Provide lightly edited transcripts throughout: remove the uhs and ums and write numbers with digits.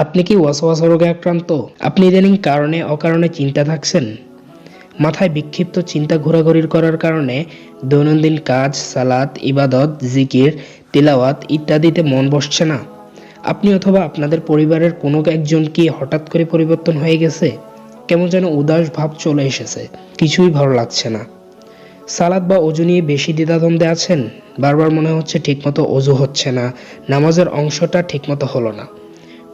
আপনি কি ওয়াসওয়াসা রোগে আক্রান্ত? আপনি ইদানিং কারণে অকারণে চিন্তা থাকছেন? মাথায় বিক্ষিপ্ত চিন্তা ঘোরাঘুরি করার কারণে দৈনন্দিন কাজ, সালাত, ইবাদত, জিকির, তিলাওয়াত ইত্যাদিতে মন বসছে না? আপনি অথবা আপনাদের পরিবারের কোনো একজন কি হঠাৎ করে পরিবর্তন হয়ে গেছে? কেমন যেন উদাস ভাব চলে এসেছে, কিছুই ভালো লাগছে না। সালাত বা অজু নিয়ে বেশি দ্বিধাদ্বন্দ্বে আছেন? বারবার মনে হচ্ছে ঠিকমতো অজু হচ্ছে না, নামাজের অংশটা ঠিকমতো হলো না।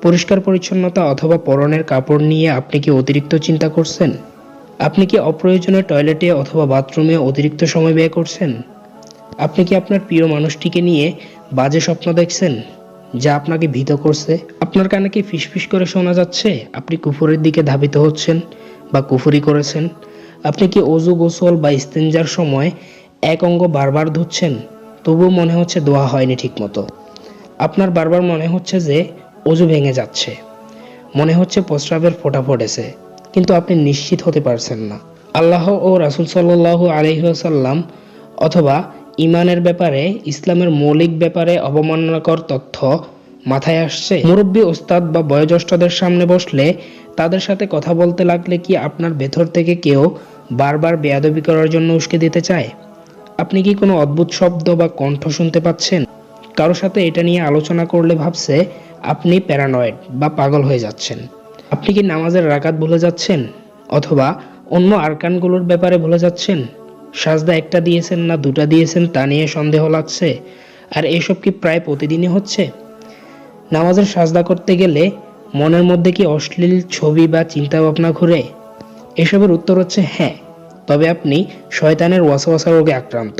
পরিষ্কার পরিচ্ছন্নতা অথবা পরনের কাপড় নিয়ে আপনি কি অতিরিক্ত চিন্তা করছেন? আপনি কি অপ্রয়োজনে টয়লেটে অথবা বাথরুমে অতিরিক্ত সময় ব্যয় করছেন? আপনি কি আপনার প্রিয় মানুষটিকে নিয়ে বাজে স্বপ্ন দেখছেন, যা আপনাকে ভীত করছে? আপনার কানে কি ফিসফিস করে শোনা যাচ্ছে আপনি কুফরের দিকে ধাবিত হচ্ছেন বা কুফরি করেছেন? আপনি কি অজু, গোসল বা ইস্তেঞ্জার সময় এক অঙ্গ বারবার ধুচ্ছেন, তবুও মনে হচ্ছে দোয়া হয়নি ঠিকমতো? আপনার বারবার মনে হচ্ছে যে অজু ভেঙে যাচ্ছে, মনে হচ্ছে প্রস্রাবের ফোঁটা পড়েছে, কিন্তু আপনি নিশ্চিত হতে পারছেন না। আল্লাহ ও রাসূল সাল্লাল্লাহু আলাইহি ওয়াসাল্লাম অথবা ঈমানের ব্যাপারে, ইসলামের মৌলিক ব্যাপারে অবমাননাকর তথ্য মাথায় আসছে? মুরব্বী, ওস্তাদ বা বয়োজ্যেষ্ঠদের সামনে বসলে, তাদের সাথে কথা বলতে লাগলে কি আপনার ভেতর থেকে কেউ বারবার বেয়াদবি করার জন্য উস্কে দিতে চায়? আপনি কি কোনো অদ্ভুত শব্দ বা কণ্ঠ শুনতে পাচ্ছেন? কারো সাথে এটা নিয়ে আলোচনা করলে ভাবছে আপনি প্যারানয়েড বা পাগল হয়ে যাচ্ছেন। আপনি কি নামাজের রাকাত ভুলে যাচ্ছেন অথবা অন্য আরকানগুলোর ব্যাপারে ভুলে যাচ্ছেন? সাজদা একটা দিয়েছেন না দুটা দিয়েছেন তা নিয়ে সন্দেহ লাগছে। আর এসব কি প্রায় প্রতিদিনই হচ্ছে? নামাজের সাজদা করতে গেলে মনের মধ্যে কি অশ্লীল ছবি বা চিন্তা ভাবনা ঘুরে? এসবের উত্তর হচ্ছে হ্যাঁ, তবে আপনি শয়তানের ওয়াসওয়াসা রোগে আক্রান্ত।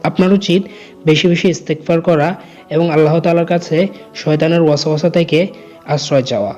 আপনার উচিত বেশি বেশি ইস্তেগফার করা এবং আল্লাহ তাআলার কাছে শয়তানের ওয়াসওয়াসা থেকে আশ্রয় চাওয়া।